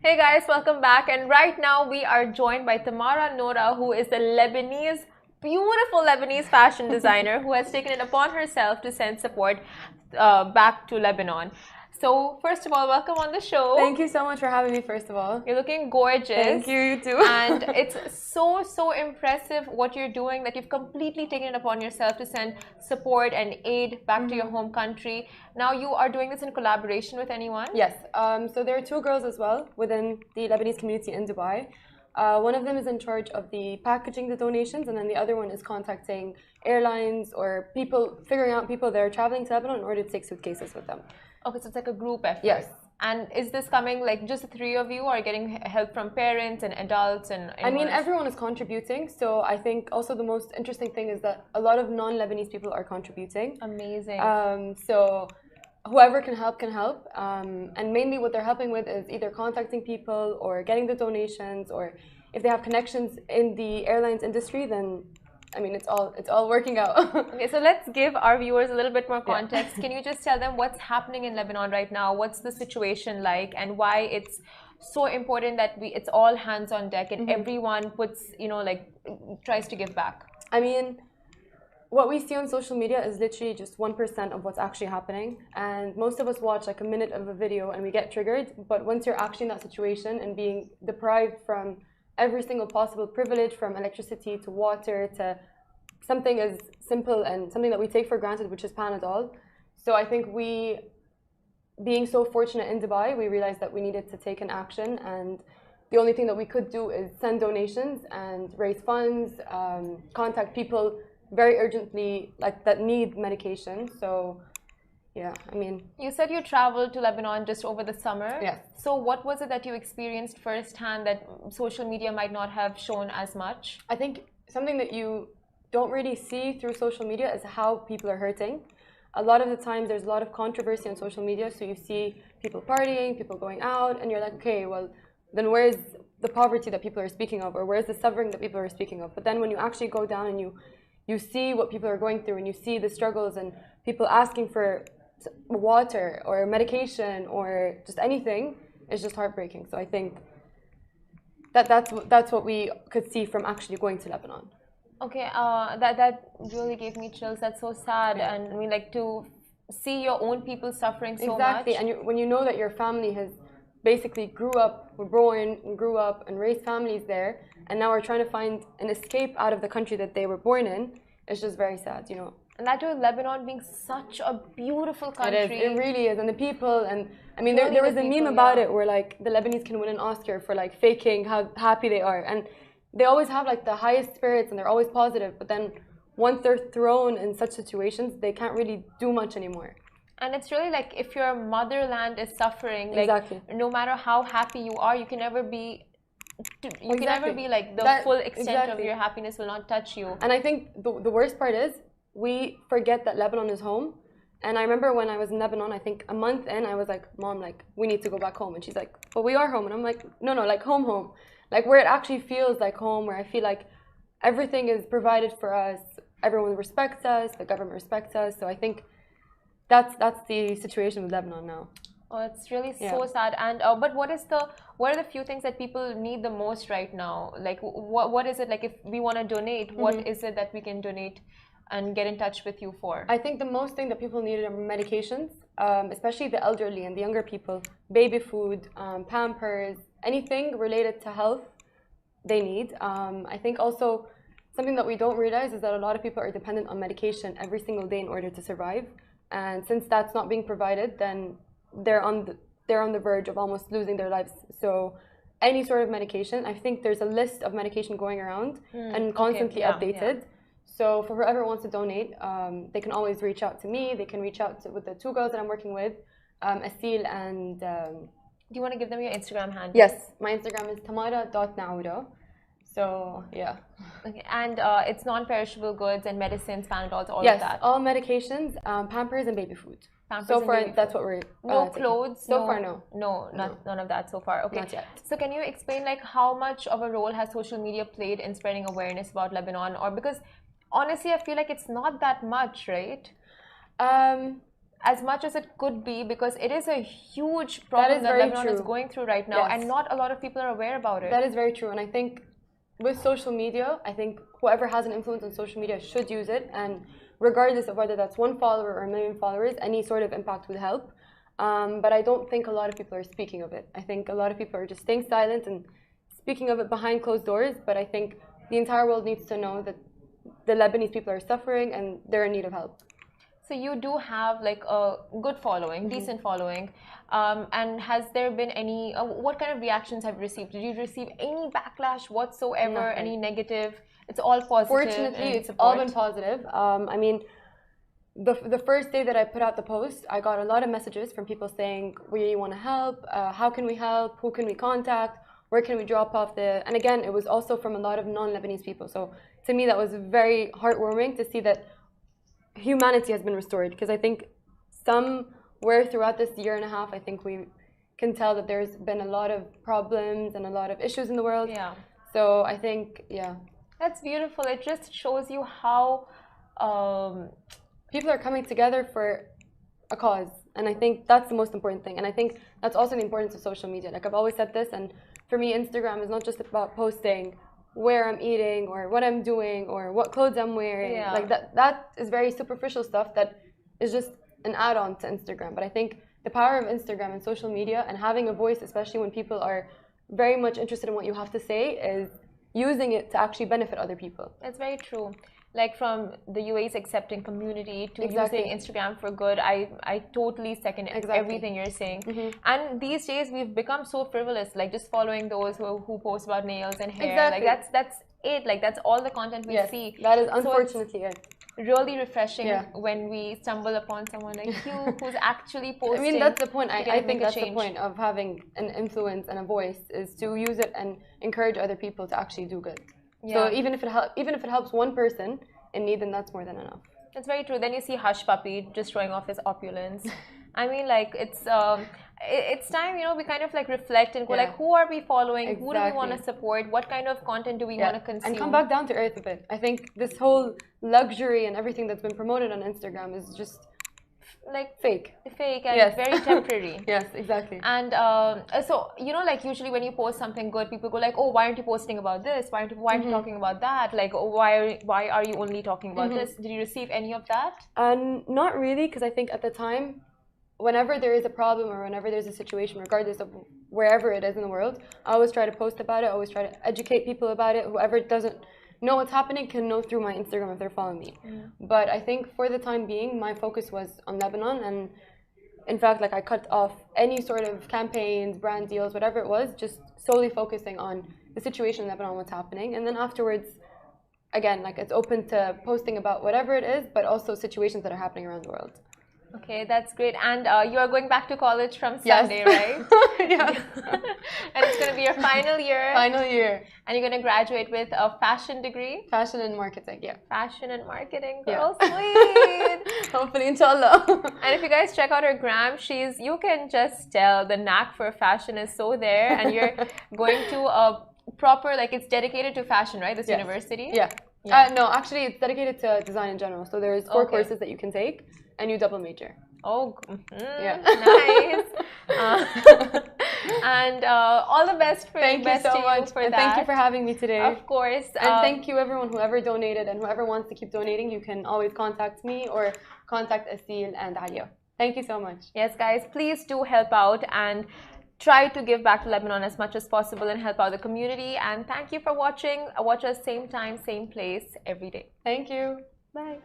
Hey guys, welcome back. And right now we are joined by Tamara Naoura, who is a beautiful Lebanese fashion designer who has taken it upon herself to send support back to Lebanon. So, first of all, welcome on the show. Thank you so much for having me, first of all. You're looking gorgeous. Thank you, you too. And it's so impressive what you're doing, that you've completely taken it upon yourself to send support and aid back to your home country. Now you are doing this in collaboration with anyone? Yes. So there are two girls as well within the Lebanese community in Dubai. One of them is in charge of the packaging the donations, and then the other one is contacting airlines or people, figuring out people that are traveling to Lebanon in order to take suitcases with them. Okay, so it's like a group effort. Yes. And is this coming like just the three of you, or getting help from parents and adults and I mean, everyone is contributing. So I think also the most interesting thing is that a lot of non-Lebanese people are contributing. Amazing. So whoever can help can help. And mainly what they're helping with is either contacting people or getting the donations, or if they have connections in the airlines industry, then I mean, it's all working out. Okay, so let's give our viewers a little bit more context. Can you just tell them what's happening in Lebanon right now? What's the situation like, and why it's so important that it's all hands on deck and everyone puts, tries to give back? I mean, what we see on social media is literally just 1% of what's actually happening. And most of us watch like a minute of a video and we get triggered. But once you're actually in that situation and being deprived from every single possible privilege, from electricity to water to something as simple and something that we take for granted, which is Panadol. So I think we, being so fortunate in Dubai, we realized that we needed to take an action, and the only thing that we could do is send donations and raise funds, contact people very urgently like that need medication. So yeah, I mean, you said you traveled to Lebanon just over the summer. Yes. So what was it that you experienced firsthand that social media might not have shown as much? I think something that you don't really see through social media is how people are hurting. A lot of the times there's a lot of controversy on social media, so you see people partying, people going out, and you're like, okay, well, then where's the poverty that people are speaking of, or where's the suffering that people are speaking of? But then when you actually go down and you see what people are going through, and you see the struggles and people asking for water or medication or just anything, it's just heartbreaking. So I think that's what we could see from actually going to Lebanon. Okay, that really gave me chills. That's so sad. Yeah. And I mean, like, to see your own people suffering so exactly. much. And when you know that your family has basically were born and grew up and raised families there, and now we're trying to find an escape out of the country that they were born in, it's just very sad, you know. And that too, Lebanon being such a beautiful country. It is. It really is. And the people, and I mean, there was a meme about it where like the Lebanese can win an Oscar for like faking how happy they are. And they always have like the highest spirits and they're always positive. But then once they're thrown in such situations, they can't really do much anymore. And it's really like, if your motherland is suffering, like, exactly. No matter how happy you are, you can never be can never be like the full extent of your happiness will not touch you. And I think the worst part is we forget that Lebanon is home. And I remember when I was in Lebanon, I think a month in, I was like, Mom, like, we need to go back home. And she's like, but we are home. And I'm like, no, like home. Like where it actually feels like home, where I feel like everything is provided for us. Everyone respects us. The government respects us. So I think that's the situation with Lebanon now. Oh, it's really so sad. And but what are the few things that people need the most right now? Like what is it, like, if we want to donate, what is it that we can donate and get in touch with you for? I think the most thing that people need are medications, especially the elderly and the younger people. Baby food, Pampers, anything related to health, they need. I think also something that we don't realize is that a lot of people are dependent on medication every single day in order to survive. And since that's not being provided, then they're on the verge of almost losing their lives. So any sort of medication, I think there's a list of medication going around and constantly updated. Yeah. So for whoever wants to donate, they can always reach out to me. They can reach out with the two girls that I'm working with, Asil and... Do you want to give them your Instagram handle? Yes, my Instagram is tamara.naoura. So, yeah. Okay, and it's non-perishable goods and medicines, Panadols, all of that? Yes, all medications, Pampers and baby food. Pampers so far, that's what we're... No clothes? So far, no. None of that so far. Okay. Not yet. So can you explain, like, how much of a role has social media played in spreading awareness about Lebanon? Or because, honestly, I feel like it's not that much, right? as much as it could be, because it is a huge problem that Lebanon is going through right now, and not a lot of people are aware about it. That is very true, and I think with social media, I think whoever has an influence on social media should use it, and regardless of whether that's 1 follower or 1,000,000 followers, any sort of impact would help. But I don't think a lot of people are speaking of it. I think a lot of people are just staying silent and speaking of it behind closed doors, but I think the entire world needs to know that the Lebanese people are suffering and they're in need of help. So you do have like a good following, decent following, and has there been any, what kind of reactions have you received? Did you receive any backlash whatsoever, Nothing. Any negative? It's all positive. Fortunately, it's all been positive. I mean, the first day that I put out the post, I got a lot of messages from people saying, we want to help, how can we help, who can we contact, where can we drop off the, and again, it was also from a lot of non-Lebanese people. So to me, that was very heartwarming to see that humanity has been restored, because I think somewhere throughout this year and a half, I think we can tell that there's been a lot of problems and a lot of issues in the world. Yeah. So I think, yeah. That's beautiful. It just shows you how people are coming together for a cause. And I think that's the most important thing. And I think that's also the importance of social media. Like I've always said this, and for me, Instagram is not just about posting where I'm eating or what I'm doing or what clothes I'm wearing. Yeah. Like that is very superficial stuff that is just an add-on to Instagram. But I think the power of Instagram and social media and having a voice, especially when people are very much interested in what you have to say, is using it to actually benefit other people. It's very true. Like from the UAE's accepting community to using Instagram for good, I totally second everything you're saying. And these days we've become so frivolous, like just following those who post about nails and hair. Like that's it. Like that's all the content we see. That is unfortunately it. Really refreshing when we stumble upon someone like you who's actually posting. I mean, that's the point. I think that's the point of having an influence and a voice, is to use it and encourage other people to actually do good. So even if it helps one person in need, then that's more than enough. That's very true. Then you see Hush Puppy just showing off his opulence. I mean, like it's time, we kind of like reflect and go like, who are we following? Who do we want to support? What kind of content do we want to consume? And come back down to earth a bit. I think this whole luxury and everything that's been promoted on Instagram is just like fake and very temporary. Yes, exactly. And so like usually when you post something good, people go like, oh, why aren't you posting about this? Why aren't you talking about that? Like, oh, why are you only talking about this? Did you receive any of that? Not really, because I think at the time, whenever there is a problem or whenever there's a situation, regardless of wherever it is in the world, I always try to post about it. I always try to educate people about it. Whoever doesn't know what's happening can know through my Instagram if they're following me. But I think for the time being, my focus was on Lebanon, and in fact, like I cut off any sort of campaigns, brand deals, whatever it was, just solely focusing on the situation in Lebanon, what's happening. And then afterwards, again, like it's open to posting about whatever it is, but also situations that are happening around the world. Okay, that's great. And you are going back to college from Sunday, right? Yes. And it's going to be your final year. Final year. And you're going to graduate with a fashion degree? Fashion and marketing, yeah. Fashion and marketing, girl, sweet. Hopefully, inshallah. And if you guys check out her gram, you can just tell the knack for fashion is so there. And you're going to a proper, like it's dedicated to fashion, right? This university? Yeah. No, actually, it's dedicated to design in general. So there's 4 courses that you can take, and you double major. Oh, nice. And all the best for thank you so much for that. Thank you for having me today. Of course. And thank you everyone whoever donated, and whoever wants to keep donating, you can always contact me or contact Asil and Alia. Thank you so much. Yes, guys, please do help out and try to give back to Lebanon as much as possible and help out the community. And thank you for watching. Watch us same time, same place every day. Thank you. Bye.